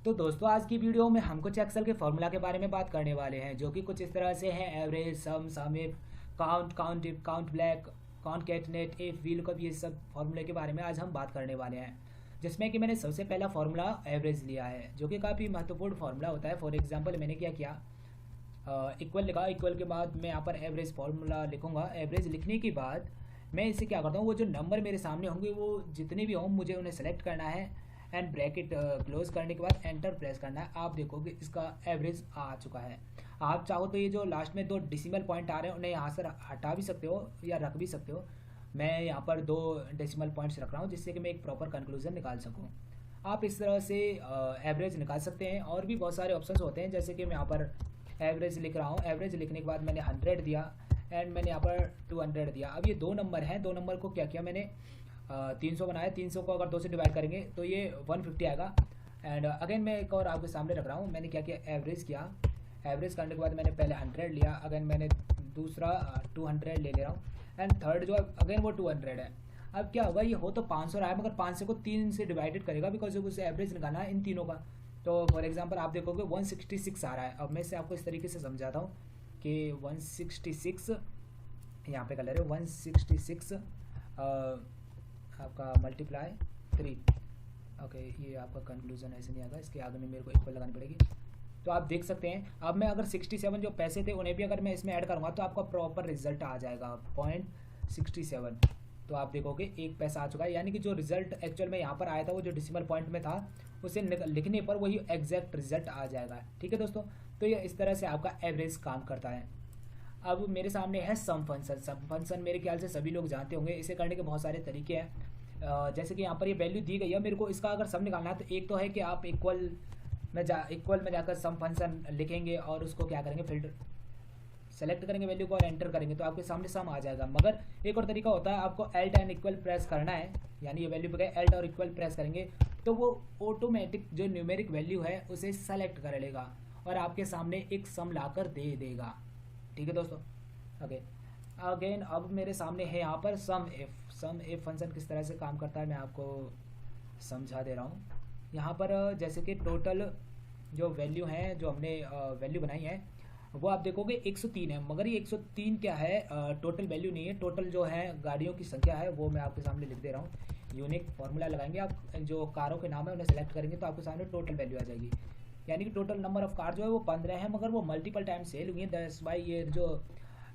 तो दोस्तों आज की वीडियो में हम कुछ एक्सेल के फॉर्मूला के बारे में बात करने वाले हैं जो कि कुछ इस तरह से हैं। Average, sum if, count, count if, count blank, concatenate, if, VLOOKUP, ये सब फॉर्मूले के बारे में आज हम बात करने वाले हैं। जिसमें कि मैंने सबसे पहला फॉर्मूला एवरेज लिया है जो कि काफ़ी महत्वपूर्ण फॉर्मूला होता है। फॉर एग्जाम्पल मैंने क्या किया, इक्वल लिखा, इक्वल के बाद मैं यहाँ पर एवरेज फार्मूला लिखूंगा। एवरेज लिखने के बाद मैं इसे क्या करता हूँ, वो जो नंबर मेरे सामने होंगे वो जितने भी हों मुझे उन्हें सेलेक्ट करना है एंड ब्रैकेट क्लोज करने के बाद एंटर प्रेस करना है। आप देखोगे इसका एवरेज आ चुका है। आप चाहो तो ये जो लास्ट में दो डेसिमल पॉइंट आ रहे हैं उन्हें यहाँ से हटा भी सकते हो या रख भी सकते हो। मैं यहाँ पर दो डेसिमल पॉइंट्स रख रहा हूँ जिससे कि मैं एक प्रॉपर कंक्लूजन निकाल सकूँ। आप इस तरह से एवरेज निकाल सकते हैं। और भी बहुत सारे ऑप्शंस होते हैं, जैसे कि मैं यहाँ पर एवरेज लिख रहा हूँ। एवरेज लिखने के बाद मैंने 100 दिया एंड मैंने यहाँ पर 200 दिया। अब ये दो नंबर हैं, दो नंबर को क्या किया मैंने 300 बनाया। 300 को अगर 2 से डिवाइड करेंगे तो ये 150 आएगा। एंड अगेन मैं एक और आपके सामने रख रहा हूँ। मैंने क्या किया, एवरेज किया। एवरेज करने के बाद मैंने पहले 100 लिया, अगेन मैंने दूसरा 200 ले रहा हूँ एंड थर्ड जो अगेन वो 200 है। अब क्या होगा, ये हो तो 500 रहा है मगर 500 को 3 से डिवाइडेड करेगा बिकॉज उसे एवरेज निकालना है इन तीनों का। तो फॉर एग्जांपल आप देखोगे 166 आ रहा है। अब मैं इसे आपको इस तरीके से समझाता हूँ कि 166 यहाँ पे कर ले रहे हो 166 आपका मल्टीप्लाई 3। ओके, ये आपका कंक्लूजन ऐसे नहीं आएगा, इसके आगे में मेरे को इक्वल लगानी पड़ेगी। तो आप देख सकते हैं अब मैं अगर 67 जो पैसे थे उन्हें भी अगर मैं इसमें ऐड करूँगा तो आपका प्रॉपर रिजल्ट आ जाएगा 0.67। तो आप देखोगे एक पैसा आ चुका है, यानी कि जो रिजल्ट एक्चुअल में यहाँ पर आया था वो जो डेसिमल पॉइंट में था उसे लिखने पर वही एग्जैक्ट रिजल्ट आ जाएगा। ठीक है दोस्तों, तो ये इस तरह से आपका एवरेज काम करता है। अब मेरे सामने है सम फंक्शन। सम फंक्शन मेरे ख्याल से सभी लोग जानते होंगे। इसे करने के बहुत सारे तरीके हैं। जैसे कि यहाँ पर ये वैल्यू दी गई है, मेरे को इसका अगर सम निकालना है तो एक तो है कि आप इक्वल में जाकर सम फंक्शन लिखेंगे और उसको क्या करेंगे, फिल्टर सेलेक्ट करेंगे वैल्यू को और एंटर करेंगे तो आपके सामने सम आ जाएगा। मगर एक और तरीका होता है, आपको एल्ट एंड इक्वल प्रेस करना है, यानी ये वैल्यू पे गए एल्ट और इक्वल प्रेस करेंगे तो वो ऑटोमेटिक जो न्यूमेरिक वैल्यू है उसे सेलेक्ट कर लेगा और आपके सामने एक सम लाकर दे देगा। ठीक है दोस्तों, ओके। अगेन अब मेरे सामने है यहाँ पर सम इफ। सम इफ फंक्शन किस तरह से काम करता है मैं आपको समझा दे रहा हूँ। यहाँ पर जैसे कि टोटल जो वैल्यू है, जो हमने वैल्यू बनाई है वो आप देखोगे 103 है, मगर ये 103 क्या है, टोटल वैल्यू नहीं है। टोटल जो है गाड़ियों की संख्या है वो मैं आपके सामने लिख दे रहा हूँ। यूनिक फार्मूला लगाएंगे, आप जो कारों के नाम है उन्हें सेलेक्ट करेंगे तो आपके सामने टोटल वैल्यू आ जाएगी। यानी कि टोटल नंबर ऑफ कार जो है वो 15 है मगर वो मल्टीपल टाइम सेल हुई है 10 बाई ये जो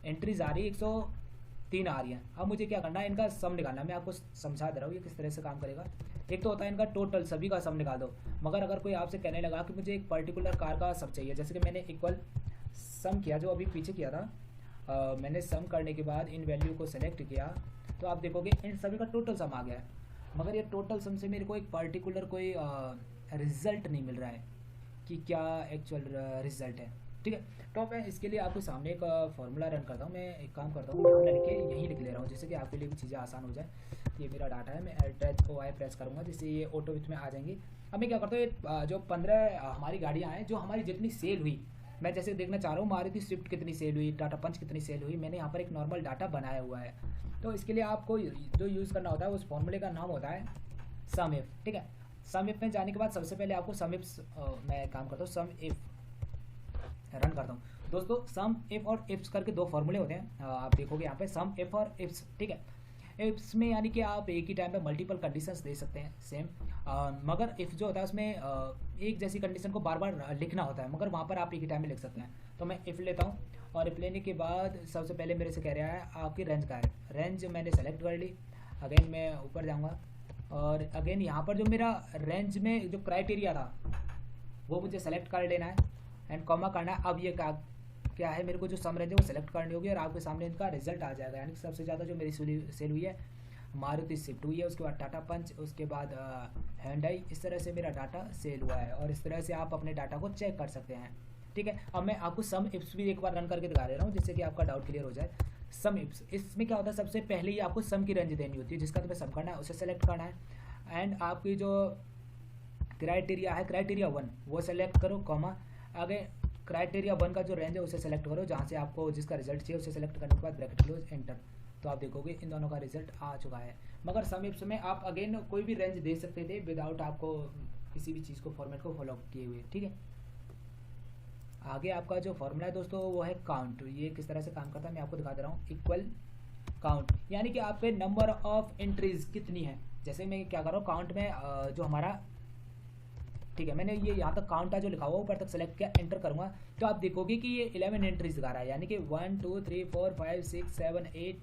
एंट्रीज आ रही है 103 आ रही है। अब मुझे क्या करना है, इनका सम निकालना है। मैं आपको समझा दे रहा हूँ ये किस तरह से काम करेगा। एक तो होता है इनका टोटल, सभी का सम निकाल दो। मगर अगर कोई आपसे कहने लगा कि मुझे एक पर्टिकुलर कार का सम चाहिए, जैसे कि मैंने इक्वल सम किया जो अभी पीछे किया था, मैंने सम करने के बाद इन वैल्यू को सेलेक्ट किया तो आप देखोगे इन सभी का टोटल सम आ गया है। मगर ये टोटल सम से मेरे को एक पर्टिकुलर कोई रिजल्ट नहीं मिल रहा है कि क्या एक्चुअल रिजल्ट है। ठीक है, तो मैं इसके लिए आपके सामने एक फार्मूला रन करता हूँ। मैं एक काम करता हूँ, फार्मूला लिख के यहीं लिख ले रहा हूँ जिससे कि आपके लिए भी चीज़ें आसान हो जाए। ये मेरा डाटा है, मैं OI प्रेस करूँगा जिससे ये ऑटो विथ में आ जाएंगी। अब मैं क्या करता हूँ, ये जो 15 हमारी गाड़ियाँ हैं जो हमारी जितनी सेल हुई, मैं जैसे देखना चाह रहा हूँ मारुति स्विफ्ट कितनी सेल हुई, टाटा पंच कितनी सेल हुई, मैंने यहाँ पर एक नॉर्मल डाटा बनाया हुआ है। तो इसके लिए आपको जो यूज़ करना होता है उस फॉर्मूले का नाम होता है सम इफ। ठीक है, सम इफ में जाने के बाद सबसे पहले आपको सम इफ, मैं काम करता हूँ सम इफ रन करता हूँ। दोस्तों सम इफ और इफ्स करके दो फॉर्मूले होते हैं, आप देखोगे यहाँ पे सम इफ और इफ्स। ठीक है, इफ्स में यानी कि आप एक ही टाइम पे मल्टीपल कंडीशंस दे सकते हैं सेम। मगर इफ जो होता है उसमें एक जैसी कंडीशन को बार बार लिखना होता है, मगर वहाँ पर आप एक ही टाइम में लिख सकते हैं। तो मैं इफ लेता हूँ और इफ लेने के बाद सबसे पहले मेरे से कह रहा है आपकी रेंज का है। रेंज मैंने सेलेक्ट कर ली। अगेन मैं ऊपर जाऊँगा और अगेन यहाँ पर जो मेरा रेंज में जो क्राइटेरिया था वो मुझे सेलेक्ट कर लेना है एंड कॉमा करना है। अब ये क्या है, मेरे को जो सम रेंज है वो सेलेक्ट करनी होगी और आपके सामने इनका रिजल्ट आ जाएगा। यानी कि सबसे ज़्यादा जो मेरी सेल हुई है मारुति स्विफ्ट हुई है, उसके बाद टाटा पंच, उसके बाद हैंडई। इस तरह से मेरा डाटा सेल हुआ है और इस तरह से आप अपने डाटा को चेक कर सकते हैं। ठीक है, अब मैं आपको सम इप्स भी एक बार रन करके दिखा दे रहा हूँ जिससे कि आपका डाउट क्लियर हो जाए। सम इप्स, इसमें क्या होता है, सबसे पहले ही आपको सम की रेंज देनी होती है जिसका तुम्हें सम करना है उसे सेलेक्ट करना है एंड आपकी जो क्राइटेरिया है क्राइटेरिया 1 वो सेलेक्ट करो, कॉमा आगे क्राइटेरिया 1 का जो रेंज है उसे सेलेक्ट करो, जहाँ से आपको जिसका रिजल्ट चाहिए उसे सेलेक्ट करने के बाद ब्रैकेट क्लोज एंटर। तो आप देखोगे इन दोनों का रिजल्ट आ चुका है। मगर सम इफ्स में आप अगेन कोई भी रेंज दे सकते थे विदाउट आपको किसी भी चीज़ को फॉर्मेट को फॉलो किए हुए, ठीक है। आगे आपका जो फॉर्मूला है दोस्तों वो है काउंट। ये किस तरह से काम करता है मैं आपको दिखा दे रहा हूँ। इक्वल काउंट यानी कि आप पे नंबर ऑफ एंट्रीज कितनी है। जैसे मैं क्या कर रहा हूँ काउंट में जो हमारा, ठीक है, मैंने ये यहाँ तक काउंट का जो लिखा हुआ ऊपर तक सेलेक्ट किया, एंटर करूँगा तो आप देखोगे कि ये 11 एंट्रीज दिखा रहा है, यानी कि 1 2 3 4 5 6 7 8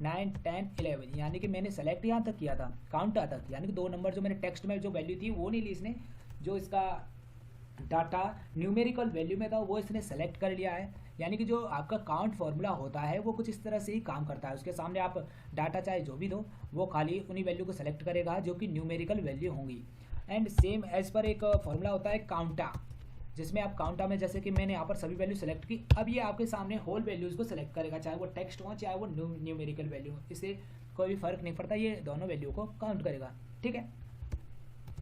9 10 11, यानी कि मैंने सेलेक्ट यहाँ तक किया था काउंट तक, यानी कि 2 नंबर जो मैंने टेक्स्ट में जो वैल्यू थी वो नहीं ली इसने, जो इसका डाटा न्यूमेरिकल वैल्यू में था वो इसने सेलेक्ट कर लिया है। यानी कि जो आपका काउंट फार्मूला होता है वो कुछ इस तरह से ही काम करता है। उसके सामने आप डाटा चाहे जो भी दो वो खाली उन्हीं वैल्यू को सेलेक्ट करेगा जो कि न्यूमेरिकल वैल्यू होंगी। एंड सेम एज पर एक फार्मूला होता है काउंटा, जिसमें आप काउंटा में जैसे कि मैंने यहाँ पर सभी वैल्यू सेलेक्ट की, अब ये आपके सामने होल वैल्यूज़ को सेलेक्ट करेगा, चाहे वो टेक्स्ट हो चाहे वो न्यूमेरिकल वैल्यू हो, इससे कोई भी फर्क नहीं पड़ता, ये दोनों वैल्यू को काउंट करेगा, ठीक है।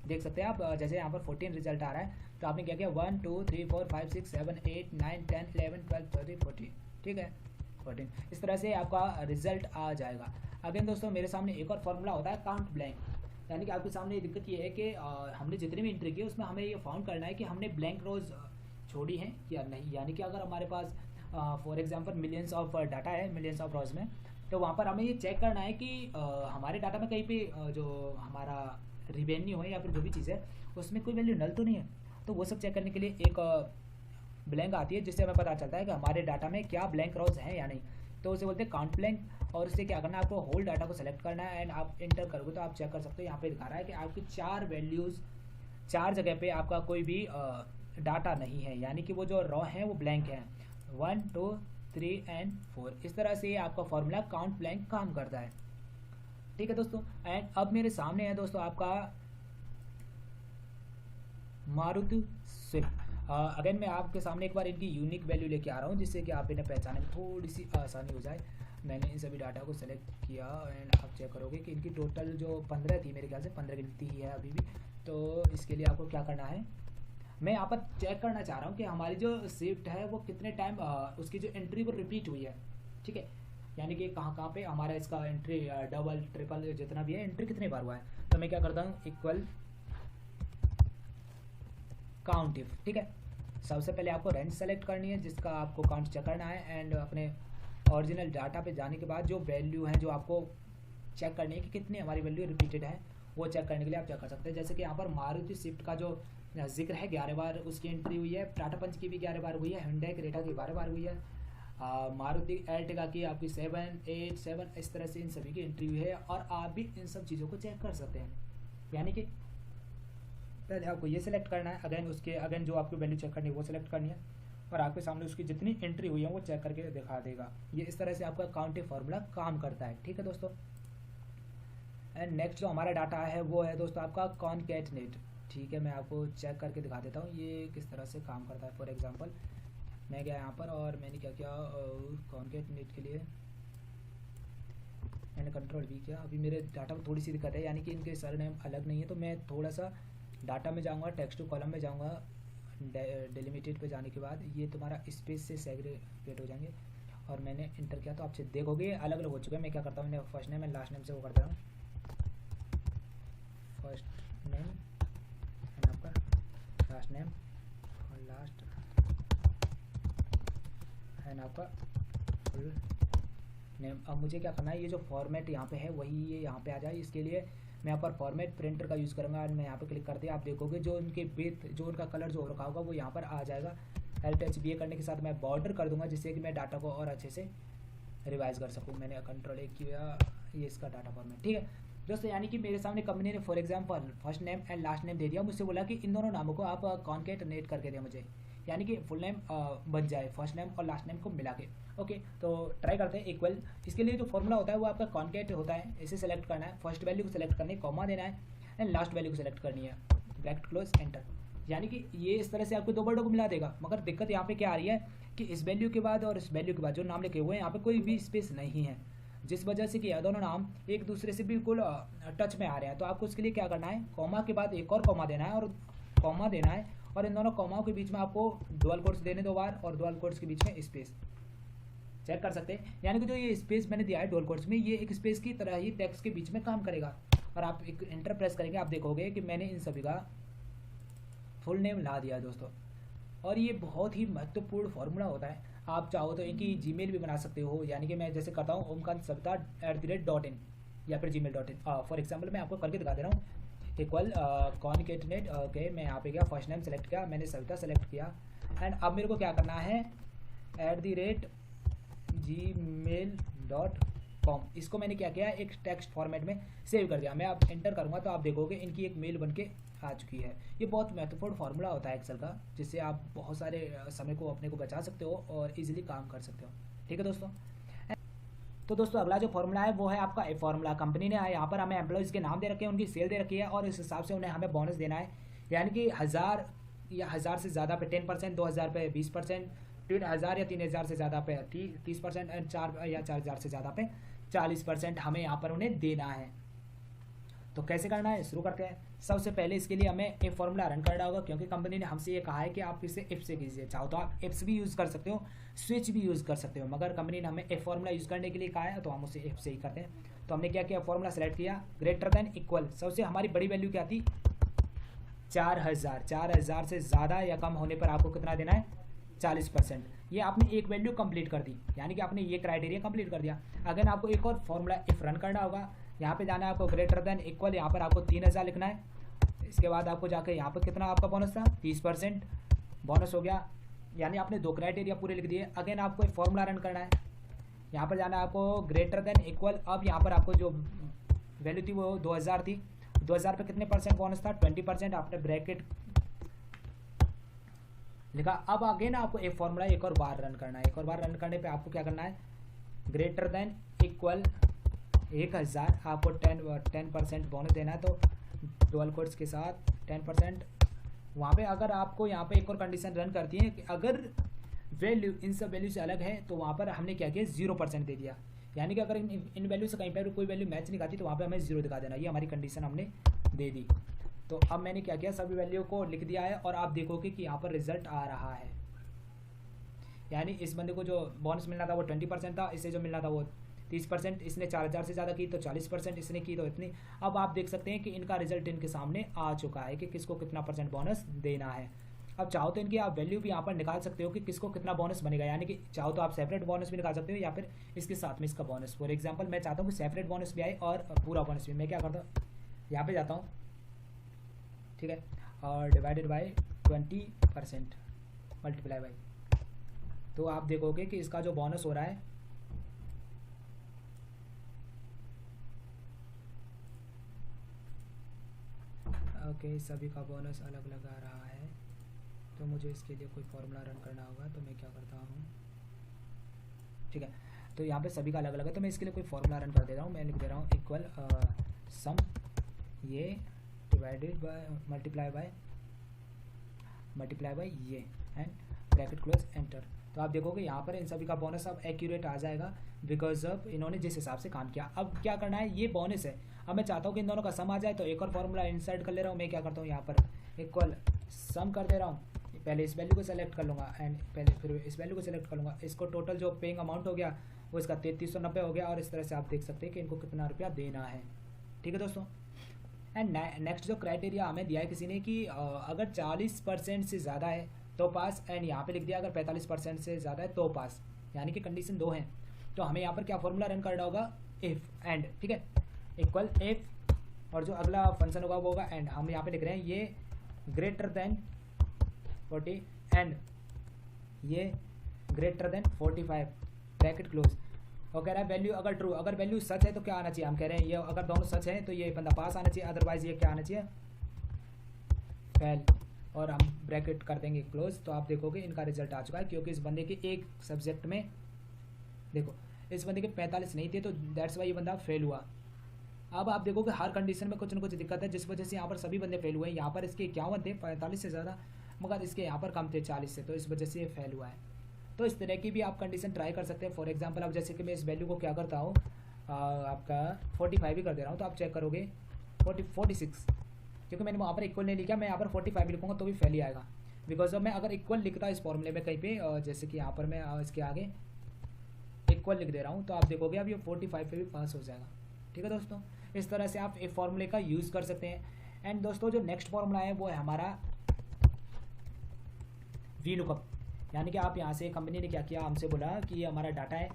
देख सकते हैं आप, जैसे यहाँ पर 14 रिजल्ट आ रहा है तो आपने क्या किया 1 2 3 4 5 6 7 8 9 10 11 12 13 14, ठीक है 14, इस तरह से आपका रिजल्ट आ जाएगा। अगेन दोस्तों मेरे सामने एक और फार्मूला होता है काउंट ब्लैंक, यानी कि आपके सामने दिक्कत ये है कि हमने जितनी भी एंट्री की उसमें हमें ये फाउंड करना है कि हमने ब्लैंक रोज छोड़ी हैं या नहीं। यानी कि अगर हमारे पास for example millions of data है मिलियंस ऑफ रोज में, तो वहाँ पर हमें ये चेक करना है कि हमारे डाटा में कहीं पे जो हमारा रिवेन्यू है या फिर जो भी चीज़ है उसमें कोई वैल्यू नल तो नहीं है। तो वो सब चेक करने के लिए एक ब्लैंक आती है जिससे हमें पता चलता है कि हमारे डाटा में क्या ब्लैंक रोज हैं या नहीं, तो उसे बोलते हैं काउंट ब्लैंक। और उससे क्या करना है, आपको होल डाटा को सेलेक्ट करना है एंड आप इंटर करोगे तो आप चेक कर सकते हो यहाँ पे दिखा रहा है कि आपकी 4 वैल्यूज़ 4 जगह पे आपका कोई भी डाटा नहीं है, यानी कि वो जो रॉ हैं वो ब्लैंक हैं 1 2 3 एंड 4। इस तरह से आपका फॉर्मूला काउंट ब्लैंक काम करता है, ठीक है दोस्तों। एंड अब मेरे सामने है दोस्तों आपका मारुति स्विफ्ट। अगेन मैं आपके सामने एक बार इनकी यूनिक वैल्यू लेके आ रहा हूँ जिससे कि आप इन्हें पहचानने में थोड़ी सी आसानी हो जाए। मैंने इन सभी डाटा को सेलेक्ट किया एंड आप चेक करोगे कि इनकी टोटल जो 15 थी, मेरे ख्याल से 15 गिनती ही है अभी भी। तो इसके लिए आपको क्या करना है, मैं यहाँ पर चेक करना चाह रहा हूँ कि हमारी जो स्विफ्ट है वो कितने टाइम उसकी जो एंट्री वो रिपीट हुई है, ठीक है, यानी कि कहाँ कहाँ पे हमारा इसका एंट्री डबल ट्रिपल जितना भी है एंट्री कितने बार हुआ है। तो मैं क्या करता हूँ इक्वल काउंट इफ, ठीक है। सबसे पहले आपको रेंज सेलेक्ट करनी है जिसका आपको काउंट चेक करना है एंड अपने ओरिजिनल डाटा पे जाने के बाद जो वैल्यू है जो आपको चेक करनी है कि कितनी हमारी वैल्यू रिपीटेड है वो चेक करने के लिए आप चेक कर सकते हैं। जैसे कि यहाँ पर मारुति स्विफ्ट का जो जिक्र है 11 बार उसकी एंट्री हुई है, टाटा पंच की भी 11 बार हुई है, हुंडई क्रेटा की 12 बार हुई है, मारुति एर्टिगा की आपकी 7 8 7, इस तरह से इन सभी की एंट्री हुई है। और आप भी इन सब चीज़ों को चेक कर सकते हैं, यानी कि पहले आपको ये सिलेक्ट करना है, अगेन जो आपको वैल्यू चेक करनी है वो सिलेक्ट करनी है और आपके सामने उसकी जितनी एंट्री हुई है वो चेक करके दिखा देगा। ये इस तरह से आपका काउंटिंग फार्मूला काम करता है, ठीक है दोस्तों। एंड नेक्स्ट जो हमारा डाटा है वो है दोस्तों आपका कॉनकैटनेट, ठीक है। मैं आपको चेक करके दिखा देता हूँ ये किस तरह से काम करता है। फॉर एग्जांपल मैं गया यहाँ पर और मैंने क्या किया, कॉनकैटनेट के लिए मैंने कंट्रोल भी किया। अभी मेरे डाटा में थोड़ी सी दिक्कत है, यानी कि इनके सरनेम अलग नहीं है, तो मैं थोड़ा सा डाटा में जाऊँगा, टेक्स्ट टू कॉलम में जाऊँगा, डिलिमिटेड पे जाने के बाद ये तुम्हारा स्पेस से सेग्रीगेट हो जाएंगे और मैंने इंटर किया तो आप देखोगे अलग अलग हो चुके हैं। मैं क्या करता हूँ, मैंने first name and last name से वो करता हूँ, फर्स्ट नेम एंड आपका लास्ट नेम और लास्ट एंड आपका फुल नेम। अब मुझे क्या करना है, ये जो फॉर्मेट यहाँ पे है वही ये यहाँ पे आ जाए, इसके लिए मैं यहाँ पर फॉर्मेट प्रिंटर का यूज़ करूँगा। मैं यहाँ पे क्लिक करते आप देखोगे जो उनके बेथ जो उनका कलर जो हो रखा होगा वो यहाँ पर आ जाएगा। Alt+B करने के साथ मैं बॉर्डर कर दूंगा जिससे कि मैं डाटा को और अच्छे से रिवाइज कर सकूँ। मैंने कंट्रोल किया, ये इसका डाटा फॉर्मेट, ठीक है दोस्तों। यानी कि मेरे सामने कंपनी ने for example first name and last name दे दिया, मुझसे बोला कि इन दोनों नामों को आप कॉन्कैटनेट करके दें मुझे, यानी कि फुल नेम बन जाए फर्स्ट नेम और लास्ट नेम को मिला के। ओके, तो ट्राई करते हैं इक्वल। इसके लिए जो फॉर्मूला होता है वो आपका कॉन्कैट होता है, इसे सेलेक्ट करना है, फर्स्ट वैल्यू को सेलेक्ट करनी है, कॉमा देना है एंड लास्ट वैल्यू को सेलेक्ट करनी है, ब्रैकेट क्लोज एंटर। यानी कि ये इस तरह से आपको 2 वर्डों को मिला देगा। मगर दिक्कत यहाँ पे क्या आ रही है कि इस वैल्यू के बाद और इस वैल्यू के बाद जो नाम लिखे हुए हैं यहाँ पे कोई भी स्पेस नहीं है, जिस वजह से कि यह दोनों नाम एक दूसरे से बिल्कुल टच में आ रहे हैं। तो आपको उसके लिए क्या करना है, कॉमा के बाद एक और कॉमा देना है और कॉमा देना है और इन दोनों कॉमाओं के बीच में आपको डुअल कोट्स देने 2 बार और डुअल कोट्स के बीच में स्पेस चेक कर सकते हैं। यानी कि जो ये स्पेस मैंने दिया है डुअल कोट्स में, ये एक स्पेस की तरह ही टेक्स्ट के बीच में काम करेगा। और आप एक इंटर प्रेस करेंगे, आप देखोगे कि मैंने इन सभी का फुल नेम ला दिया दोस्तों। और ये बहुत ही महत्वपूर्ण फार्मूला होता है। आप चाहो तो इनकी जीमेल भी बना सकते हो, यानी कि मैं जैसे करता हूँ omkant_savita@.in या फिर gmail.in। फॉर एग्जाम्पल मैं आपको करके दिखा दे रहा हूँ। इक्वल कॉन्केटनेट, ओके मैं यहाँ पे गया, फर्स्ट नेम सेलेक्ट किया, मैंने सविता सेलेक्ट किया, एंड अब मेरे को क्या करना है @gmail.com। इसको मैंने क्या किया, एक टेक्स्ट फॉर्मेट में सेव कर दिया। मैं अब एंटर करूँगा तो आप देखोगे इनकी एक मेल बन के आ चुकी है। ये बहुत महत्वपूर्ण फार्मूला होता है एक्सेल का, जिससे आप बहुत सारे समय को अपने को बचा सकते हो और इजीली काम कर सकते हो। ठीक है दोस्तों। तो दोस्तों अगला जो फार्मूला है वो है आपका ए फार्मूला। कंपनी ने यहाँ पर हमें एम्प्लॉयज़ के नाम दे रखे हैं, उनकी सेल दे रखी है और इस हिसाब से उन्हें हमें बोनस देना है। यानी कि 1000 या 1000 से ज़्यादा पे 10%, 2000 पे 20%, 3000 या 3000 से ज़्यादा पे 30% एंड 4 या 4000 से ज़्यादा पे 40% हमें यहाँ पर उन्हें देना है। तो कैसे करना है, शुरू करते हैं। सबसे पहले इसके लिए हमें एक फार्मूला रन करना होगा, क्योंकि कंपनी ने हमसे ये कहा है कि आप इसे इफ से कीजिए। चाहो तो आप इफ्स भी यूज़ कर सकते हो, स्विच भी यूज़ कर सकते हो, मगर कंपनी ने हमें इफ फार्मूला यूज़ करने के लिए कहा है तो हम उसे इफ से ही करते हैं। तो हमने क्या किया, फार्मूला सेलेक्ट किया, ग्रेटर देन इक्वल, सबसे हमारी बड़ी वैल्यू क्या थी 4000। 4000 से ज़्यादा या कम होने पर आपको कितना देना है 40%। ये आपने एक वैल्यू कंप्लीट कर दी, यानी कि आपने ये क्राइटेरिया कंप्लीट कर दिया। अगर आपको एक और फार्मूला इफ रन करना होगा, यहाँ पे जाना है आपको ग्रेटर देन इक्वल, यहाँ पर आपको 3000 लिखना है। इसके बाद आपको जाकर यहाँ पर कितना आपका बोनस था 30% बोनस हो गया, यानी आपने 2 क्राइटेरिया पूरे लिख दिए। अगेन आपको एक फार्मूला रन करना है, यहाँ पर जाना है आपको ग्रेटर देन इक्वल। अब यहाँ पर आपको जो वैल्यू थी वो 2000 थी, 2000 पे कितने परसेंट बोनस था 20%, आपने ब्रैकेट लिखा। अब अगेन आपको एक फार्मूला एक और बार रन करना है। एक और बार रन करने पे आपको क्या करना है, ग्रेटर देन इक्वल 1000, आपको 10% बोनस देना है। तो डबल कोट्स के साथ 10%। वहाँ पे अगर आपको यहाँ पे एक और कंडीशन रन करती है कि अगर वैल्यू इन सब वैल्यू से अलग है, तो वहाँ पर हमने क्या किया 0% दे दिया। यानी कि अगर इन वैल्यू से कहीं पर कोई वैल्यू मैच नहीं खाती तो वहाँ पे हमें 0 दिखा देना। ये हमारी कंडीशन हमने दे दी। तो अब मैंने क्या किया, सभी वैल्यू को लिख दिया है और आप देखोगे कि यहाँ पर रिजल्ट आ रहा है। यानी इस बंदे को जो बोनस मिलना था वो 20% था, इसे जो मिलना था वो 30%, इसने 4000 से ज़्यादा की तो 40%, इसने की तो इतनी। अब आप देख सकते हैं कि इनका रिजल्ट इनके सामने आ चुका है कि किसको कितना परसेंट बोनस देना है। अब चाहो तो इनकी आप वैल्यू भी यहाँ पर निकाल सकते हो कि किसको कितना बोनस बनेगा। यानी कि चाहो तो आप सेपरेट बोनस भी निकाल सकते हो या फिर इसके साथ में इसका बोनस। फॉर एग्जाम्पल मैं चाहता हूँ कि सेपरेट बोनस भी आए और पूरा बोनस भी। मैं क्या करता हूँ, यहाँ पे जाता हूँ, ठीक है, और डिवाइडेड बाई 20% मल्टीप्लाई बाई, तो आप देखोगे कि इसका जो बोनस हो रहा है ओके सभी का बोनस अलग अलग आ रहा है। तो मुझे इसके लिए कोई फार्मूला रन करना होगा। तो मैं क्या करता हूँ, ठीक है, तो यहाँ पे सभी का अलग अलग है। तो मैं इसके लिए कोई फार्मूला रन कर दे रहा हूँ। मैं लिख दे रहा हूँ इक्वल सम ये डिवाइडेड बाय मल्टीप्लाई बाय ये एंड ब्रैकेट क्लोज एंटर। तो आप देखोगे यहाँ पर इन सभी का बोनस अब एक्यूरेट आ जाएगा, बिकॉज ऑफ इन्होंने जिस हिसाब से काम किया। अब क्या करना है, ये बोनस है। अब मैं चाहता हूँ कि इन दोनों का सम आ जाए, तो एक और फार्मूला इंसर्ट कर ले रहा हूँ। मैं क्या करता हूँ, यहाँ पर इक्वल सम कर दे रहा हूँ। पहले इस वैल्यू को सेलेक्ट कर लूँगा एंड पहले फिर इस वैल्यू को सेलेक्ट कर लूँगा। इसको टोटल जो पेइंग अमाउंट हो गया वो इसका 3390 हो गया। और इस तरह से आप देख सकते हैं कि इनको कितना रुपया देना है। ठीक है दोस्तों। एंड नेक्स्ट जो क्राइटेरिया हमें दिया है किसी ने कि अगर 40% से ज़्यादा है तो पास, एंड यहाँ पे लिख दिया अगर 45% से ज़्यादा है तो पास, यानी कि कंडीशन 2 है। तो हमें यहाँ पर क्या फॉर्मूला रन करना होगा, इफ़ एंड, ठीक है, इक्वल इफ़ और जो अगला फंक्शन होगा वो होगा एंड। हम यहाँ पे लिख रहे हैं ये ग्रेटर देन 40 एंड ये ग्रेटर देन 45 ब्रैकेट क्लोज। और कह रहा है वैल्यू अगर ट्रू, अगर वैल्यू सच है तो क्या आना चाहिए, हम कह रहे हैं ये अगर दोनों सच है तो ये बंदा पास आना चाहिए, अदरवाइज ये क्या आना चाहिए फेल। और हम ब्रैकेट कर देंगे क्लोज। तो आप देखोगे इनका रिजल्ट आ चुका है, क्योंकि इस बंदे के एक सब्जेक्ट में देखो इस बंदे के 45 नहीं थे, तो दैट्स वाई ये बंदा फेल हुआ। अब आप देखोगे हर कंडीशन में कुछ न कुछ दिक्कत है, जिस वजह से यहाँ पर सभी बंदे फेल हुए हैं। यहाँ पर इसके 51 थे 45 से ज़्यादा, मगर इसके यहाँ पर कम थे 40 से, तो इस वजह से ये फेल हुआ है। तो इस तरह की भी आप कंडीशन ट्राई कर सकते हैं। फॉर एग्जांपल अब जैसे कि मैं इस वैल्यू को क्या करता हूँ, आपका 45 ही कर दे रहा हूँ। तो आप चेक करोगे 46, क्योंकि मैंने वहाँ पर इक्वल नहीं लिखा, मैं यहाँ पर 45 लिखूँगा तो भी फेल ही आएगा। बिकॉज अब मैं अगर इक्वल लिखता इस फॉर्मूले में कहीं पे, जैसे कि यहाँ पर मैं इसके आगे इक्वल लिख दे रहा हूँ, तो आप देखोगे अब ये 45 पे भी पास हो जाएगा। ठीक है दोस्तों, इस तरह से आप एक फॉर्मूले का यूज़ कर सकते हैं। एंड दोस्तों जो नेक्स्ट फॉर्मूला है वो है हमारा वी लुकअप, यानी कि आप यहाँ से कंपनी ने क्या किया, हमसे बोला कि ये हमारा डाटा है,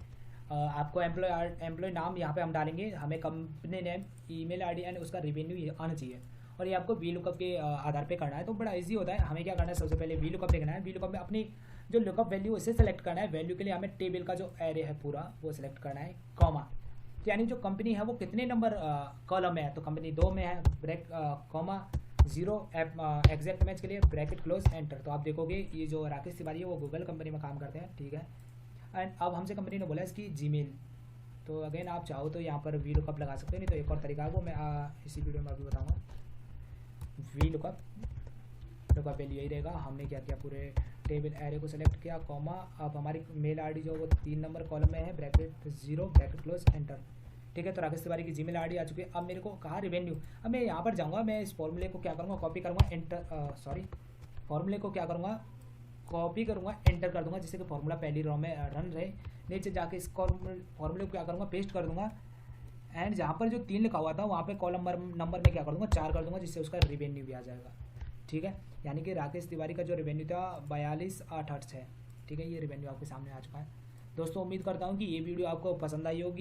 आपको एम्प्लॉय नाम यहाँ पे हम डालेंगे, हमें company name, email ID and उसका रेवेन्यू आना चाहिए, और ये आपको वी लुकअप के आधार पे करना है। तो बड़ा इजी होता है। हमें क्या करना है, सबसे पहले वी लुकअप देखना है। वी लुकअप में अपनी जो लुकअप वैल्यू उसे सेलेक्ट करना है। वैल्यू के लिए हमें टेबल का जो एरे है पूरा वो सिलेक्ट करना है, कॉमा, तो यानी जो कंपनी है वो कितने नंबर कॉलम में है, तो कंपनी 2 में है, ब्रेक कॉमा 0 एग्जैक्ट मैच के लिए ब्रैकेट क्लोज एंटर। तो आप देखोगे ये जो राकेश तिवारी है वो गूगल कंपनी में काम करते हैं, ठीक है। एंड अब हमसे कंपनी ने बोला इसकी जीमेल, तो अगेन आप चाहो तो यहाँ पर वी लुकअप लगा सकते हो, नहीं तो एक और तरीका है वो मैं इसी वीडियो में अभी बताऊँगा। वी लुकअप वैल्यू यही रहेगा। हमने क्या किया, पूरे टेबल एरे को सेलेक्ट किया, कॉमा, अब हमारी मेल आईडी जो वो 3 नंबर कॉलम में है, ब्रैकेट 0 ब्रैकेट क्लोज एंटर, ठीक है। तो राकेश तिवारी की जीमेल आईडी आ चुकी है। अब मेरे को कहा रेवेन्यू, अब मैं यहाँ पर जाऊँगा, मैं इस फॉर्मूले को क्या करूँगा, कॉपी करूँगा, एंटर फॉर्मूले को क्या करूँगा, कॉपी करूँगा, एंटर कर दूँगा, जिससे कि फॉर्मूला पहली रो में रन रहे। नीचे जाके इस फॉर्मूले को क्या करूँगा, पेस्ट कर दूँगा, एंड जहाँ पर जो 3 लिखा हुआ था वहाँ पे कॉलम नंबर में क्या कर दूँगा, 4 कर दूँगा, जिससे उसका रेवेन्यू भी आ जाएगा, ठीक है। यानी कि राकेश तिवारी का जो रेवेन्यू था 42,886 है, ठीक है। ये रेवेन्यू आपके सामने आ चुका है। दोस्तों उम्मीद करता हूँ कि ये वीडियो आपको पसंद आई होगी।